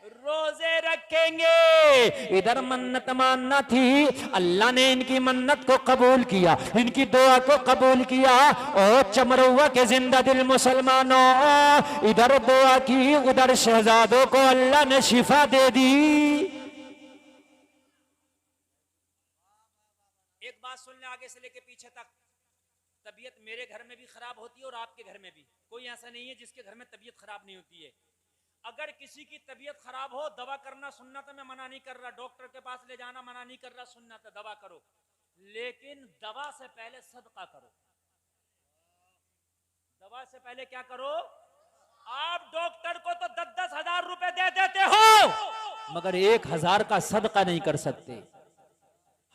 रोजे रखेंगे। इधर मन्नत मानना थी, अल्लाह ने इनकी मन्नत को कबूल किया, इनकी दुआ को कबूल किया। और चमरुआ के जिंदा दिल मुसलमानों, इधर दुआ की, उधर शहजादों को अल्लाह ने शिफा दे दी। एक बात सुन ले, आगे से लेके पीछे तक, तबीयत मेरे घर में भी खराब होती है और आपके घर में भी। कोई ऐसा नहीं है जिसके घर में तबीयत खराब नहीं होती है। अगर किसी की तबीयत खराब हो, दवा करना सुन्नत है, मैं मना नहीं कर रहा, डॉक्टर के पास ले जाना मना नहीं कर रहा, सुन्नत है, दवा करो, लेकिन दवा से पहले सदका करो। दवा से पहले क्या करो? आप डॉक्टर को तो 10-10 हजार रुपए दे देते हो, मगर 1000 का सदका नहीं कर सकते।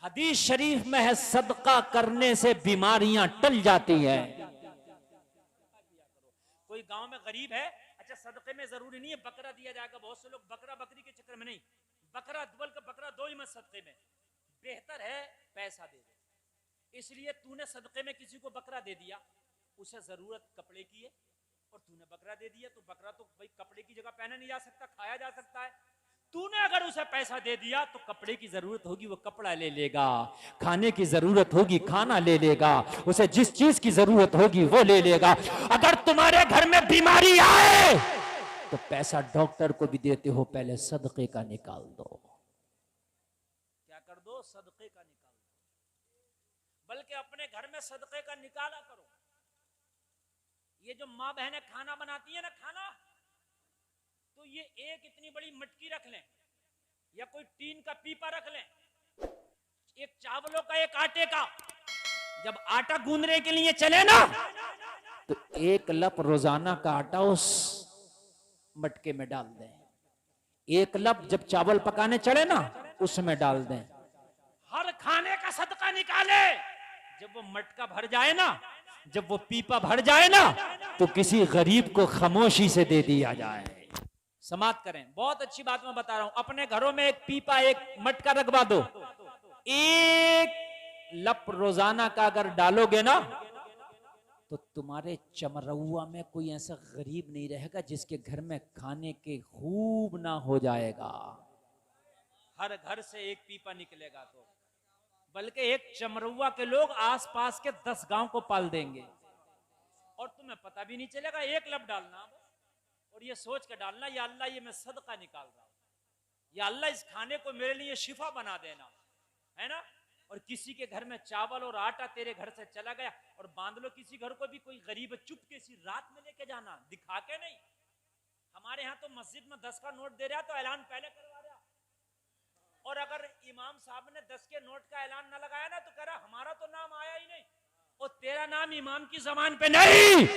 हदीस शरीफ में है, सदका करने से बीमारियां टल जाती हैं। कोई गांव में गरीब है, अच्छा सदके में जरूरी नहीं है बकरा दिया जाएगा, बहुत से लोग बकरा बकरी के चक्कर में नहीं, बकरा दुबल का बकरा दो ही मत सदके में, बेहतर है पैसा दे दे। इसलिए तूने सदके में किसी को बकरा दे दिया, उसे जरूरत कपड़े की है और तूने बकरा दे दिया, तो बकरा तो भाई कपड़े की जगह पहना नहीं जा सकता, खाया जा सकता है। तूने अगर उसे पैसा दे दिया तो कपड़े की जरूरत होगी वो कपड़ा ले लेगा, खाने की जरूरत होगी खाना ले लेगा, उसे जिस चीज की जरूरत होगी वो ले लेगा। अगर तुम्हारे घर में बीमारी आए तो पैसा डॉक्टर को भी देते हो, पहले सदके का निकाल दो। क्या कर दो? सदके का निकाल दो, बल्कि अपने घर में सदके का निकाला करो। ये जो माँ बहनें खाना बनाती है ना, खाना, तो ये एक इतनी बड़ी मटकी रख लें या कोई टीन का पीपा रख लें, एक चावलों का एक आटे का, जब आटा गूंदने के लिए चले ना तो 1 लप रोजाना का आटा उस मटके में डाल दें। 1 लप जब चावल पकाने चले ना उसमें डाल दें। हर खाने का सदका निकाले। जब वो मटका भर जाए ना, जब वो पीपा भर जाए ना, तो किसी गरीब को खामोशी से दे दिया जाए। समाप्त करें। बहुत अच्छी बात मैं बता रहा हूं, अपने घरों में एक पीपा एक मटका रखवा दो, 1 लप रोजाना का अगर डालोगे ना तो तुम्हारे चमरौआ में कोई ऐसा गरीब नहीं रहेगा जिसके घर में खाने के खूब ना हो जाएगा। हर घर से एक पीपा निकलेगा, तो बल्कि एक चमरौआ के लोग आसपास के 10 गांव को पाल देंगे और तुम्हें पता भी नहीं चलेगा। 1 लप डालना और ये सोच के डालना, या अल्लाह ये मैं सदका निकाल रहा हूं, या अल्लाह इस खाने को मेरे लिए शिफा बना देना, है ना। और किसी के घर में चावल और आटा तेरे घर से चला गया, और बांध लो किसी घर को भी, कोई गरीब चुपके सी रात में लेके जाना, दिखा के नहीं। हमारे यहाँ तो मस्जिद में 10 का नोट दे रहा तो ऐलान पहले करवा रहा, और अगर इमाम साहब ने 10 के नोट का ऐलान न लगाया ना तो कह रहा हमारा तो नाम आया ही नहीं, और तेरा नाम इमाम की जबान पे नहीं,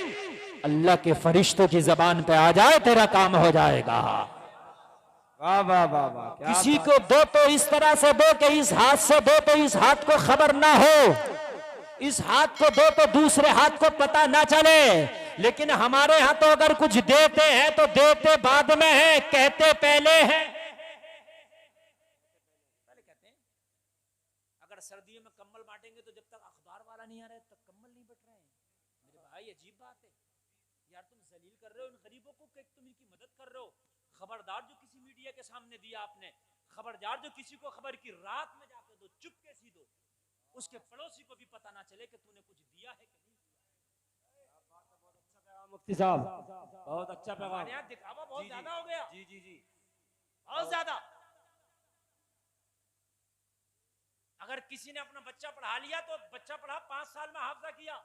अल्लाह के फरिश्तों की जबान पे आ जाए, तेरा काम हो जाएगा। वाह वाह वाह वाह। किसी को दो तो इस तरह से दो कि इस हाथ से दो तो इस हाथ को खबर ना हो, इस हाथ को दो तो दूसरे हाथ को पता ना चले। लेकिन हमारे यहाँ तो अगर कुछ देते हैं तो देते बाद में है, कहते पहले है। पहले कहते हैं अगर सर्दियों में कंबल बांटेंगे तो जब तक अखबार वाला नहीं आ रहा है तब कंबल नहीं बट रहे हैं। मेरे भाई अजीब बात है यार, तुम जलील कर रहे हो इन गरीबों को कि तुम इनकी मदद कर रहे हो। खबरदार जो किसी मीडिया के सामने दिया आपने, खबरदार जो किसी को खबर की रात में जाकर दो, चुपके सी दो, उसके पड़ोसी को भी पता ना चले कि तूने कुछ दिया है कि नहीं दिया। मुफ्ती साहब बहुत अच्छा पैगाम। यहाँ दिखावा बहुत ज्यादा हो गया, जी जी जी, बहुत ज्यादा। अगर किसी ने अपना बच्चा पढ़ा लिया तो बच्चा पढ़ा 5 साल में हाफजा किया,